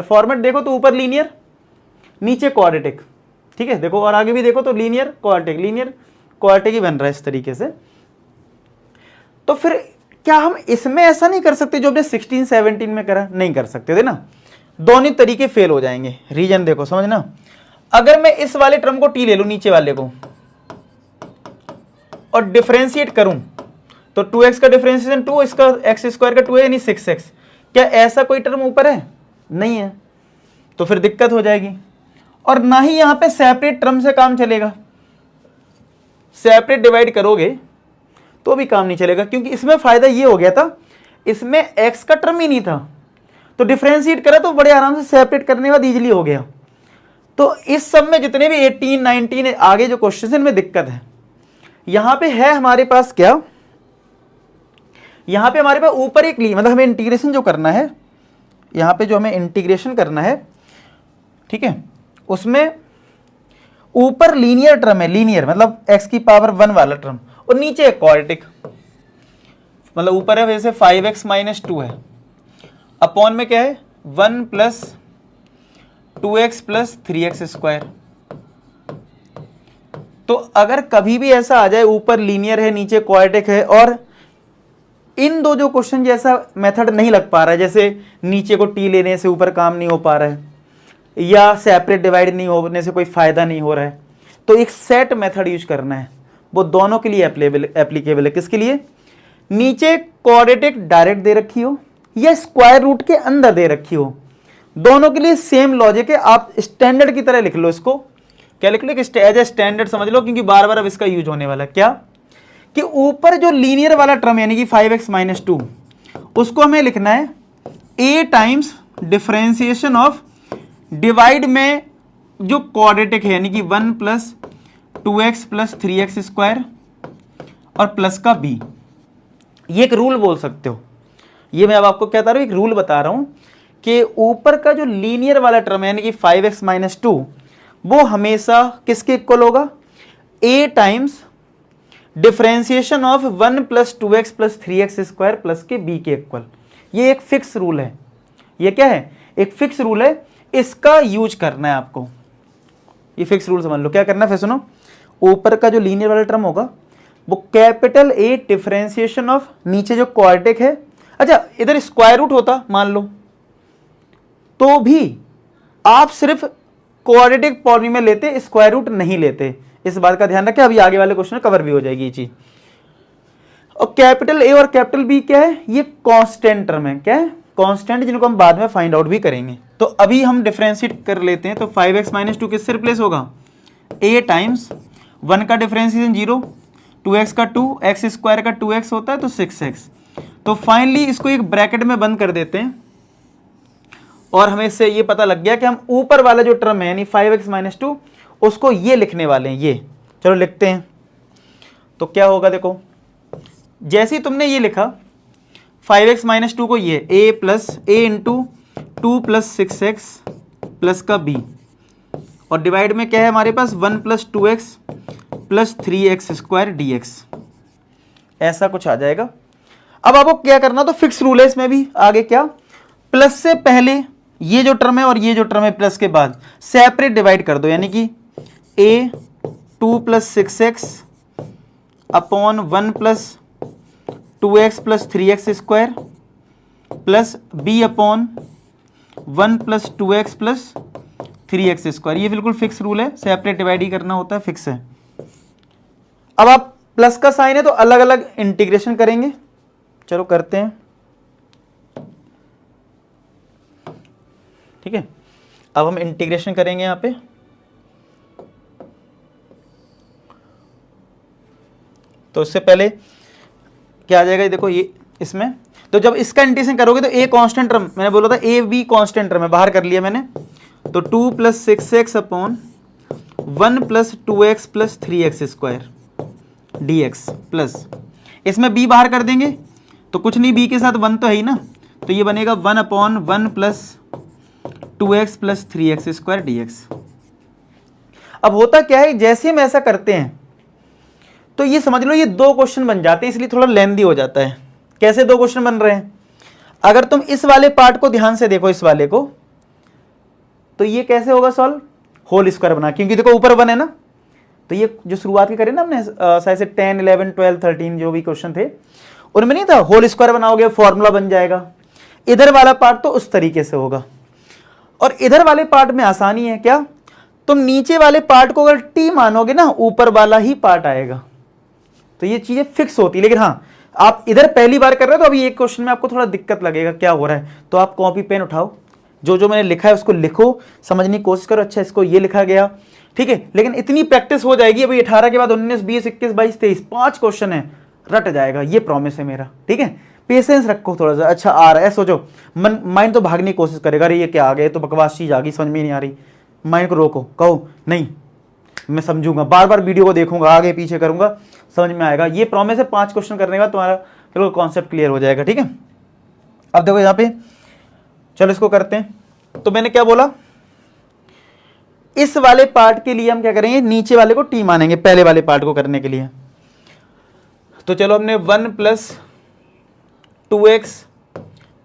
Format देखो तो ऊपर लीनियर नीचे क्वाड्रेटिक, ठीक है। देखो और आगे भी देखो तो लीनियर क्वाड्रेटिक ही बन रहा है इस तरीके से। तो फिर क्या हम इसमें ऐसा नहीं कर सकते जो हमने 16-17 में करा? नहीं कर सकते थे ना, दोनों तरीके फेल हो जाएंगे। रीजन देखो समझना, अगर मैं इस वाले टर्म को टी ले लूं नीचे वाले को और डिफरेंशिएट करूं तो 2x का डिफरेंशिएशन 2, इसका x स्क्वायर का 2 है यानी 6x। क्या ऐसा कोई टर्म ऊपर है? नहीं है, तो फिर दिक्कत हो जाएगी। और ना ही यहां पे सेपरेट टर्म से काम चलेगा, सेपरेट डिवाइड करोगे तो भी काम नहीं चलेगा, क्योंकि इसमें फायदा ये हो गया था, इसमें x का टर्म ही नहीं था, तो डिफरेंशिएट करा तो बड़े आराम से सेपरेट करने के बाद इजीली हो गया। तो इस सब में जितने भी 18, 19 आगे जो क्वेश्चन है इनमें दिक्कत है। यहां पे है हमारे पास क्या, यहां पे हमारे पास ऊपर एक मतलब हमें इंटीग्रेशन जो करना है, यहां पे जो हमें इंटीग्रेशन करना है, ठीक है, उसमें ऊपर लीनियर टर्म है, लीनियर मतलब x की पावर 1 वाला टर्म, और नीचे क्वाड्रेटिक, मतलब ऊपर है वैसे 5x - 2 है, अपॉन में क्या है 1 + 2x + 3x स्क्वायर। तो अगर कभी भी ऐसा आ जाए ऊपर लीनियर है नीचे क्वाड्रेटिक है, और इन दो जो क्वेश्चन जैसा मेथड नहीं लग पा रहा है, जैसे नीचे को टी लेने से ऊपर काम नहीं हो पा रहा है, या सेपरेट डिवाइड नहीं होने से कोई फायदा नहीं हो रहा है, तो एक सेट मेथड यूज करना है। वो दोनों के लिए एप्लीकेबल है। किसके लिए? नीचे क्वाड्रेटिक डायरेक्ट दे रखी हो या स्क्वायर रूट के अंदर दे रखी हो, दोनों के लिए सेम लॉजिक है। आप स्टैंडर्ड की तरह लिख लो इसको, क्या लिख लो कि एज ए स्टैंडर्ड समझ लो, क्योंकि बार बार अब इसका यूज होने वाला है। क्या कि ऊपर जो लीनियर वाला टर्म यानी कि 5x - 2, उसको हमें लिखना है a times differentiation of divide में जो क्वाड्रेटिक है यानी कि 1 + 2x + 3x स्क्वायर और प्लस का b। ये एक रूल बोल सकते हो, ये मैं अब आपको क्या बता रहा हूं, एक रूल बता रहा हूं कि ऊपर का जो लीनियर वाला टर्म है यानी कि 5x - 2, वो हमेशा किसके इक्वल होगा? a times differentiation of 1 + 2x + 3x square plus के b के इक्वल। ये एक फिक्स रूल है। ये क्या है? एक फिक्स रूल है, इसका यूज करना है आपको। ये फिक्स रूल समझ लो। क्या करना है फिर सुनो, ऊपर का जो लीनियर वाला टर्म होगा वो कैपिटल A डिफरेंशिएशन ऑफ नीचे जो क्वाड्रेटिक है, अच्छा इधर स्क्वायर रूट होता मान लो तो भी आप सिर्फ क्वाड्रेटिक पॉलिनोमियल लेते, स्क्वायर रूट नहीं लेते। इस बात का ध्यान रखें, अभी आगे वाले क्वेश्चन कवर भी हो जाएगी ये चीज। और कैपिटल A और कैपिटल B क्या है? ये कांस्टेंट टर्म है। क्या है? कांस्टेंट, जिनको हम बाद में फाइंड आउट भी करेंगे। तो अभी हम डिफरेंशिएट कर लेते हैं। तो 5x - 2 किससे रिप्लेस होगा? a टाइम्स 1 का डिफरेंशिएशन 0, 2x का 2, x स्क्वायर का 2x होता है तो 6x। तो फाइनली इसको एक ब्रैकेट में बंद कर देते हैं, और हमें इससे ये पता लग गया कि हम ऊपर वाला जो टर्म है यानी 5x - 2 उसको ये लिखने वाले हैं। ये चलो लिखते हैं। तो क्या होगा देखो, जैसे ही तुमने ये लिखा 5x - 2 को, ये a × 2 + 6x प्लस का b, और डिवाइड में क्या है हमारे पास 1 + 2x + 3x स्क्वायर dx, ऐसा कुछ आ जाएगा। अब आपको क्या करना, तो फिक्स रूल है इसमें भी। आगे क्या, प्लस से पहले ये जो टर्म है और ये जो टर्म है प्लस के बाद सेपरेट डिवाइड कर दो, यानी कि a 2 + 6x upon 1 + 2x + 3x square plus b upon 1 + 2x + 3x square. ये बिल्कुल फिक्स रूल है, सेपरेट डिवाइड ही करना होता है, फिक्स है। अब आप प्लस का साइन है तो अलग अलग इंटीग्रेशन करेंगे। चलो करते हैं, ठीक है। अब हम इंटीग्रेशन करेंगे यहां पे। तो उससे पहले क्या आ जाएगा, ये देखो ये इसमें, तो जब इसका इंटीग्रेशन करोगे तो a कांस्टेंट टर्म, मैंने बोला था a b कांस्टेंट टर्म है, बाहर कर लिया मैंने। तो 2 + 6x upon 1 + 2x + 3x square dx plus, इसमें b बाहर कर देंगे तो कुछ नहीं, b के साथ 1 तो है ही ना, तो ये बनेगा 1 upon 1 + 2x + 3x square dx। अब होता क्या है, जैसे हम ऐसा करते हैं तो ये समझ लो ये दो क्वेश्चन बन जाते हैं, इसलिए थोड़ा लेंदी हो जाता है। कैसे दो क्वेश्चन बन रहे हैं? अगर तुम इस वाले पार्ट को ध्यान से देखो, इस वाले को, तो ये कैसे होगा सॉल्व, होल स्क्वायर बना, क्योंकि देखो ऊपर 1 है ना, तो ये जो शुरुआत के करे ना हमने शायद से 10, 11, 12, 13 जो भी क्वेश्चन थे उनमें नहीं था, होल स्क्वायर बनाओगे फॉर्मूला बन जाएगा। इधर वाला पार्ट तो उस तरीके से होगा, और इधर वाले पार्ट में आसानी है क्या, तुम नीचे वाले पार्ट को अगर टी मानोगे ना ऊपर वाला ही पार्ट आएगा, तो ये चीजें फिक्स होती है। लेकिन हाँ, आप इधर पहली बार कर रहे हो तो अभी एक क्वेश्चन में आपको थोड़ा दिक्कत लगेगा क्या हो रहा है, तो आप कॉपी पेन उठाओ, जो जो मैंने लिखा है उसको लिखो, समझने की कोशिश करो, अच्छा इसको ये लिखा गया, ठीक है। लेकिन इतनी प्रैक्टिस हो जाएगी, अभी 18 के बाद 19, 20, 21, 22, 23 5 क्वेश्चन है, रट जाएगा, ये प्रॉमिस है मेरा, ठीक है। पेशेंस रखो थोड़ा सा, अच्छा आ रहा है सोचो, माइंड तो भागने की कोशिश करेगा, अरे ये क्या आ गया, तो बकवास चीज आ गई, समझ में नहीं आ रही, माइंड को रोको, कहो नहीं मैं समझूंगा, बार बार वीडियो को देखूंगा, आगे पीछे करूंगा, समझ में आएगा, ये प्रॉमिस है। 5 क्वेश्चन करने का तुम्हारा बिल्कुल कॉन्सेप्ट क्लियर हो जाएगा, ठीक है। अब देखो यहाँ पे, चलो इसको करते हैं। तो मैंने क्या बोला, इस वाले पार्ट के लिए हम क्या करेंगे, नीचे वाले को टी मानेंगे पहले वाले पार्ट को करने के लिए। तो चलो हमने 1 + 2x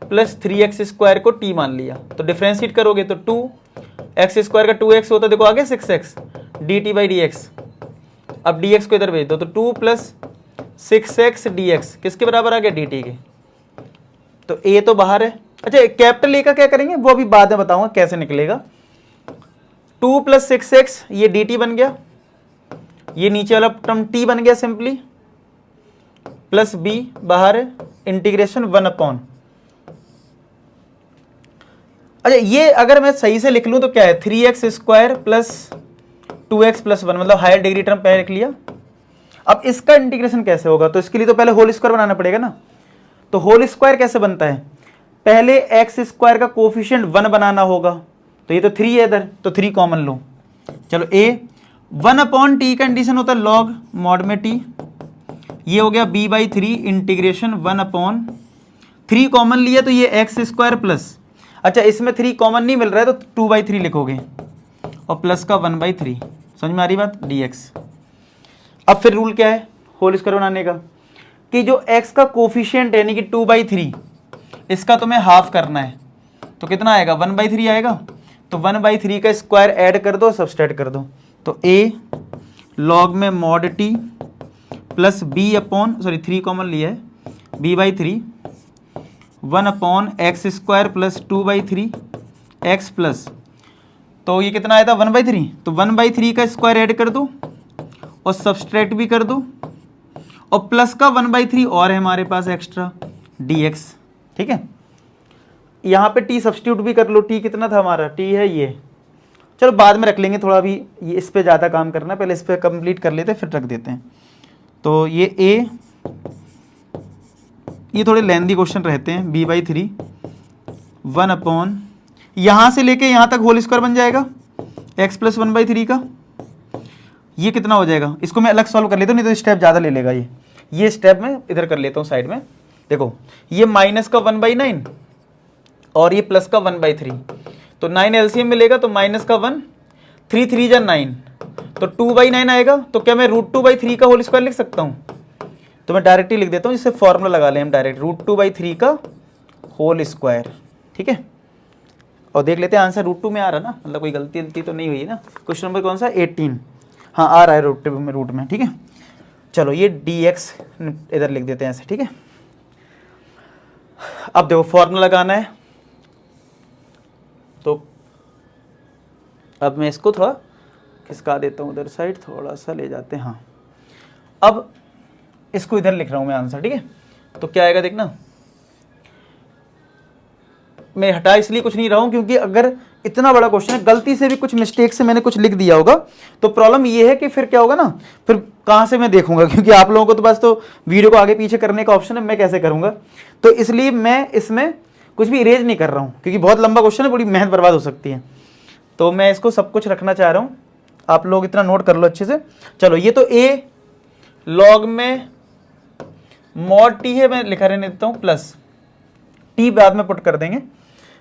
+ 3x स्क्वायर को टी मान लिया, तो डिफरेंशिएट करोगे तो 2x स्क्वायर का 2x होता है, देखो आगे 6x dt/dx। अब dx को इधर भेज दो, तो 2 + 6x dx किसके बराबर आ गया, dt के। तो a तो बाहर है, अच्छा कैपिटल a का क्या करेंगे वो अभी बाद में बताऊंगा कैसे निकलेगा। 2 + 6x ये dt बन गया, ये नीचे वाला टर्म t बन गया सिंपली, प्लस b बाहर है, इंटीग्रेशन 1/। अच्छा ये अगर मैं सही से लिख लूं तो क्या है, 3x स्क्वायर + 2x + 1, मतलब हायर डिग्री टर्म पहले लिख लिया। अब इसका इंटीग्रेशन कैसे होगा, तो इसके लिए तो पहले होल स्क्वायर बनाना पड़ेगा ना। तो होल स्क्वायर कैसे बनता है, पहले x स्क्वायर का कोफिशिएंट 1 बनाना होगा, तो ये तो 3 है इधर, तो 3 कॉमन लो। चलो a 1/t कंडीशन होता है लॉग मॉड में t, ये हो गया b/3 इंटीग्रेशन 1/3 कॉमन लिया, तो ये x स्क्वायर प्लस, अच्छा इसमें 3 कॉमन नहीं मिल रहा है तो 2/3 लिखोगे, और प्लस का 1/3, समझ में आ रही बात, dx। अब फिर रूल क्या है होल स्क्वायर बनाने का, कि जो x का कोफिशिएंट यानी कि 2/3 इसका तुम्हें हाफ करना है, तो कितना आएगा 1/3 आएगा, तो 1/3 का स्क्वायर ऐड कर दो, सबस्ट्रैक्ट कर दो, तो a लॉग में mod t plus b/3 common लिया है, b/3 1/x square plus 2/3 x plus, तो ये कितना आया था 1/3, तो 1/3 का स्क्वायर ऐड कर दो और सबस्ट्रैक्ट भी कर दो, और प्लस का 1/3 और है हमारे पास एक्स्ट्रा dx, ठीक है। यहाँ पे t सब्स्टिट्यूट भी कर लो, t कितना था हमारा, t है ये, चलो बाद में रख लेंगे, थोड़ा भी ये इस पे ज़्यादा काम करना है, पहले इस पे कंप्लीट कर लेते हैं फिर रख देते हैं। तो ये a, ये थोड़े लेंदी क्वेश्चन रहते हैं, b/3 1/, यहाँ से लेके यहाँ तक होल स्क्वायर बन जाएगा x + 1/3 का, ये कितना हो जाएगा, इसको मैं अलग सॉल्व कर लेता हूँ, नहीं तो स्टेप ज़्यादा ले लेगा ये स्टेप मैं इधर कर लेता हूँ साइड में। देखो ये माइनस का 1/9 और ये प्लस का 1/3, तो 9 एलसीएम मिलेगा, तो माइनस का 1, 3 3 जा 9, तो 2/9 आएगा, तो क्या मैं √2/3 का होल स्क्वायर लिख सकता हूँ, तो मैं डायरेक्ट ही लिख देता हूँ, जिससे फॉर्मूला लगा लें हम डायरेक्ट, √2/3 का होल स्क्वायर, ठीक है। और देख लेते हैं आंसर √2 में आ रहा ना, मतलब कोई गलती तो नहीं हुई ना। क्वेश्चन नंबर कौन सा 18, हाँ आ रहा है रूट में, ठीक है। चलो ये dx इधर लिख देते हैं ऐसे, ठीक है। अब देखो फॉर्मूला लगाना है, तो अब मैं इसको थोड़ा खिसका देता हूँ उधर साइड, थोड़ा सा ले जाते हैं, हाँ। अब इसको इधर लिख रहा हूँ मैं आंसर, ठीक है। तो क्या आएगा देखना, मैं हटा इसलिए कुछ नहीं रहा हूँ क्योंकि अगर इतना बड़ा क्वेश्चन है, गलती से भी कुछ मिस्टेक से मैंने कुछ लिख दिया होगा तो प्रॉब्लम ये है कि फिर क्या होगा ना, फिर कहाँ से मैं देखूंगा, क्योंकि आप लोगों को तो बस तो वीडियो को आगे पीछे करने का ऑप्शन है, मैं कैसे करूंगा। तो इसलिए मैं इसमें कुछ भी इरेज नहीं कर रहा हूँ, क्योंकि बहुत लंबा क्वेश्चन है, बड़ी मेहनत बर्बाद हो सकती है, तो मैं इसको सब कुछ रखना चाह रहा हूँ। आप लोग इतना नोट कर लो अच्छे से। चलो ये तो a लॉग में मॉड t है, मैं लिखा रहने देता हूँ, प्लस t बाद में पुट कर देंगे,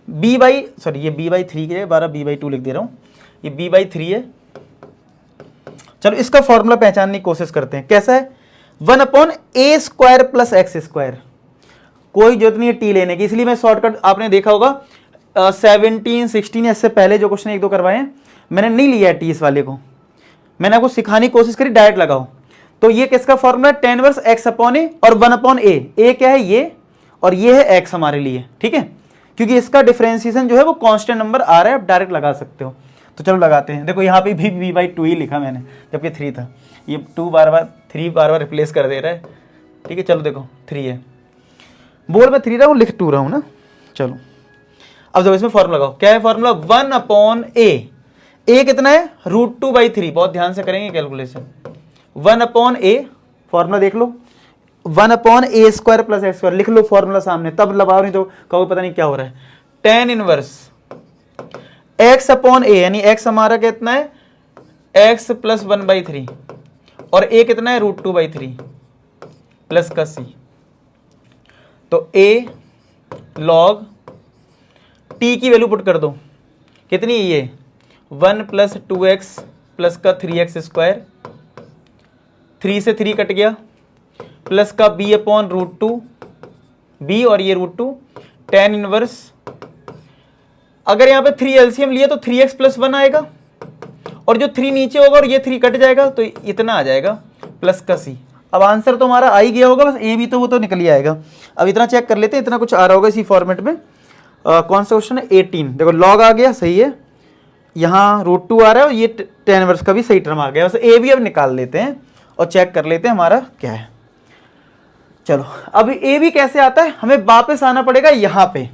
ये b/3 के 12 b/2 लिख दे रहा हूँ, ये b/3 है। चलो इसका फॉर्मूला पहचानने की कोशिश करते हैं, कैसा है, 1/a square plus x square, कोई जरूरत नहीं है t लेने की, इसलिए मैं शॉर्टकट, आपने देखा होगा 17, 16 इससे पहले जो क्वेश्चन एक दो करवाए हैं मैंने नहीं लिया है टी इस वाले को, मैंने आपको सिखाने की कोशिश करी डायरेक्ट लगाओ। तो ये किसका फॉर्मूला है, tan इनवर्स x अपॉन ए और 1 अपॉन ए क्या है ये, और ये है x हमारे लिए, ठीक है, क्योंकि इसका डिफरेंशिएशन जो है वो कांस्टेंट नंबर आ रहा है, आप डायरेक्ट लगा सकते हो। तो चलो लगाते हैं। देखो यहाँ पे भी v/2 ही लिखा मैंने, जबकि 3 था, ये 2 बार बार 3 बार बार रिप्लेस कर दे रहा है, ठीक है। चलो देखो 3 है, बोल मैं 3 रहा हूँ लिख 2 रहा हूँ ना। चलो अब देखो इसमें फॉर्मूला लगाओ, क्या है फॉर्मूला, 1 अपॉन ए कितना है, √2/3, बहुत ध्यान से करेंगे कैलकुलेशन। 1 अपॉन ए फॉर्मूला देख लो, 1 अपॉन ए स्क्वायर प्लस एक्स स्क्वायर लिख लो फॉर्मूला सामने, तब लगाओ, नहीं तो कहो पता नहीं क्या हो रहा है। tan इनवर्स x अपॉन ए, यानी x हमारा कितना है x प्लस 1/3 और a कितना है √2/3 प्लस का c, तो a log t की वैल्यू पुट कर दो, कितनी है ये 1 प्लस 2x प्लस का 3x स्क्वायर, 3 से 3 कट गया, प्लस का b अपॉन √2, b और ये √2, tan इनवर्स, अगर यहाँ पे 3 एलसीएम लिया तो 3x प्लस 1 आएगा, और जो 3 नीचे होगा और ये 3 कट जाएगा तो इतना आ जाएगा प्लस का c। अब आंसर तो हमारा आ ही गया होगा, बस ए भी तो वो तो निकल ही आएगा। अब इतना चेक कर लेते हैं, इतना कुछ आ रहा होगा इसी फॉर्मेट में। कौन सा क्वेश्चन है, 18, देखो लॉग आ गया, सही है, यहाँ √2 आ रहा है और ये tan इनवर्स का भी सही टर्म आ गया। बस ए भी अब निकाल लेते हैं और चेक कर लेते हैं हमारा क्या है। चलो अब ए भी कैसे आता है, हमें वापस आना पड़ेगा यहाँ पे,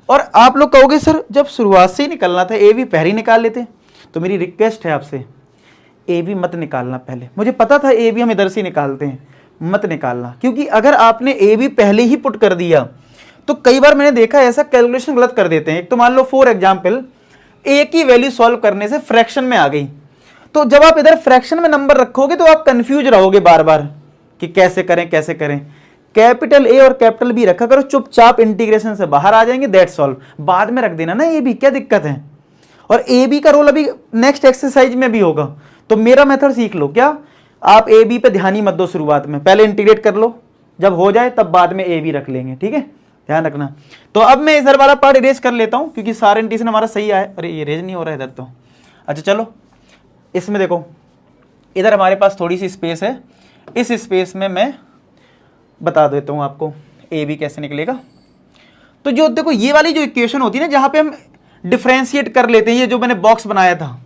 और आप लोग कहोगे सर जब शुरुआत से ही निकलना था ए भी पहले ही निकाल लेते, तो मेरी रिक्वेस्ट है आपसे ए भी मत निकालना पहले। मुझे पता था ए भी हम इधर से निकालते हैं, मत निकालना, क्योंकि अगर आपने ए भी पहले ही पुट कर दिया तो कई बार मैंने देखा ऐसा कैलकुलेशन गलत कर देते हैं। एक तो मान लो फॉर एग्जाम्पल ए की वैल्यू सॉल्व करने से फ्रैक्शन में आ गई, तो जब आप इधर फ्रैक्शन में नंबर रखोगे तो आप कंफ्यूज रहोगे बार बार कि कैसे करें कैसे करें। कैपिटल ए और कैपिटल बी रखा करो, चुपचाप इंटीग्रेशन से बाहर आ जाएंगे, दैट सॉल्व। बाद में रख देना ना ए बी, क्या दिक्कत है। और ए बी का रोल अभी नेक्स्ट एक्सरसाइज में भी होगा, तो मेरा मेथड सीख लो। क्या आप ए बी पे ध्यान ही मत दो शुरुआत में, पहले इंटीग्रेट कर लो, जब हो जाए तब बाद में ए बी रख लेंगे, ठीक है, ध्यान रखना। तो अब मैं इधर वाला पार्ट इरेज कर लेता हूं क्योंकि सारे इंटीग्रेशन हमारा सही आया। अरे ये इरेज नहीं हो रहा है इधर तो। अच्छा चलो इसमें देखो, इधर हमारे पास थोड़ी सी स्पेस है, इस स्पेस में मैं बता देता हूं आपको ए बी कैसे निकलेगा। तो जो देखो ये वाली जो इक्वेशन होती है ना, जहां पे हम डिफरेंशिएट कर लेते हैं, ये जो मैंने बॉक्स बनाया था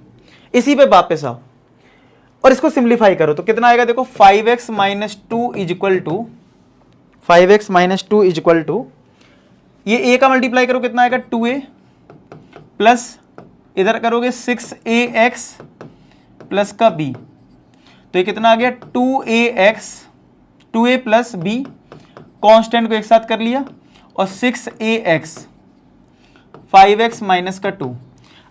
इसी पे वापस आओ और इसको सिंप्लीफाई करो, तो कितना आएगा देखो, 5x minus 2 is equal to 5x minus 2 is equal to, ये a का मल्टीप्लाई करो कितना आएगा 2a, प्लस इधर करोगे 6ax प्लस का b, तो ये कितना आ गया 2a प्लस b, कांस्टेंट को एक साथ कर लिया, और 6ax 5x माइनस का 2।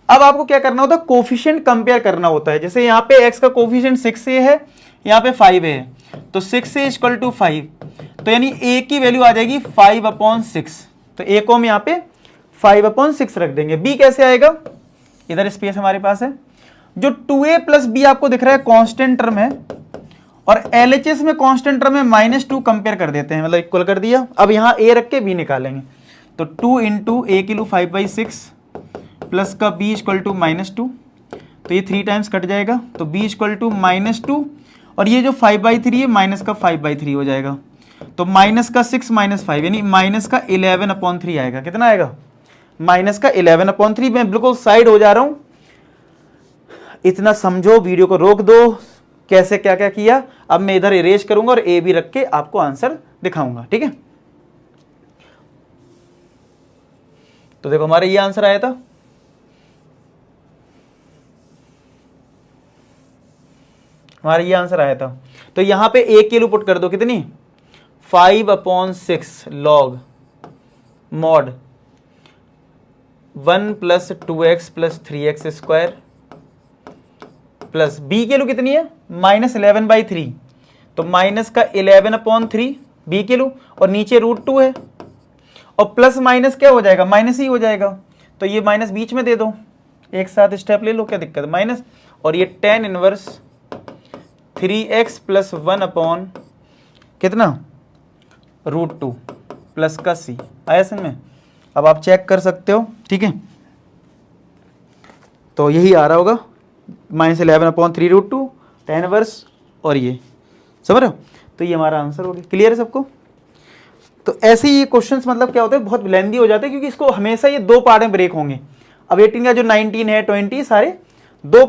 अब आपको क्या करना होता है, कोफिशिएंट कंपेयर करना होता है। जैसे यहाँ पे x का कोफिशिएंट 6a है, यहाँ पे 5a है, तो 6a इक्वल टू 5, तो यानी a की वैल्यू आ जाएगी 5/6, तो a को हम यहाँ पे 5/6 रख देंगे। b कैसे आएगा, इधर स्पेस हमारे पास है, जो 2a प्लस b आपको दिख रहा है कांस्टेंट टर्म है, और LHS में कांस्टेंट टर्म है -2 कंपेयर कर देते हैं, मतलब इक्वल कर दिया। अब यहाँ a रख के b निकालेंगे, तो 2 इंटू a की लो 5/6 प्लस का b इक्वल टू -2, तो ये 3 टाइम्स कट जाएगा, तो b इक्वल टू -2, और ये जो 5/3 है माइनस का 5/3 हो जाएगा, तो माइनस का 6 माइनस 5 यानी माइनस का 11/3 आएगा। कितना आएगा, माइनस का 11/3। मैं बिल्कुल साइड हो जा रहा हूं, इतना समझो, वीडियो को रोक दो, कैसे क्या क्या किया। अब मैं इधर इरेज करूंगा और ए बी रख के आपको आंसर दिखाऊंगा, ठीक है। तो देखो हमारा ये आंसर आया था, हमारा ये आंसर आया था। तो यहां पे ए की वैल्यू पुट कर दो, कितनी 5/6 log mod 1 plus 2x plus 3x square, plus b की वैल्यू कितनी है -11/3, तो माइनस का 11/3 b की वैल्यू, और नीचे √2 है, और प्लस माइनस क्या हो जाएगा, माइनस ही हो जाएगा, तो ये माइनस बीच में दे दो, एक साथ स्टेप ले लो, क्या दिक्कत है, माइनस, और ये tan इनवर्स 3x प्लस 1 कितना √2 प्लस का c आया समझ में। अब आप चेक कर सकते हो, ठीक है। तो यही आ रहा होगा -11/3√2 tan इनवर्स, और ये समझ रहे हो। तो ये हमारा आंसर हो गया। क्लियर है सबको। तो ऐसे ही ये क्वेश्चंस मतलब क्या होते हैं, बहुत लेंदी हो जाते हैं, क्योंकि इसको हमेशा ये दो पार्ट में ब्रेक होंगे। अब 18 का जो 19 है 20 सारे दो